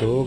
2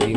3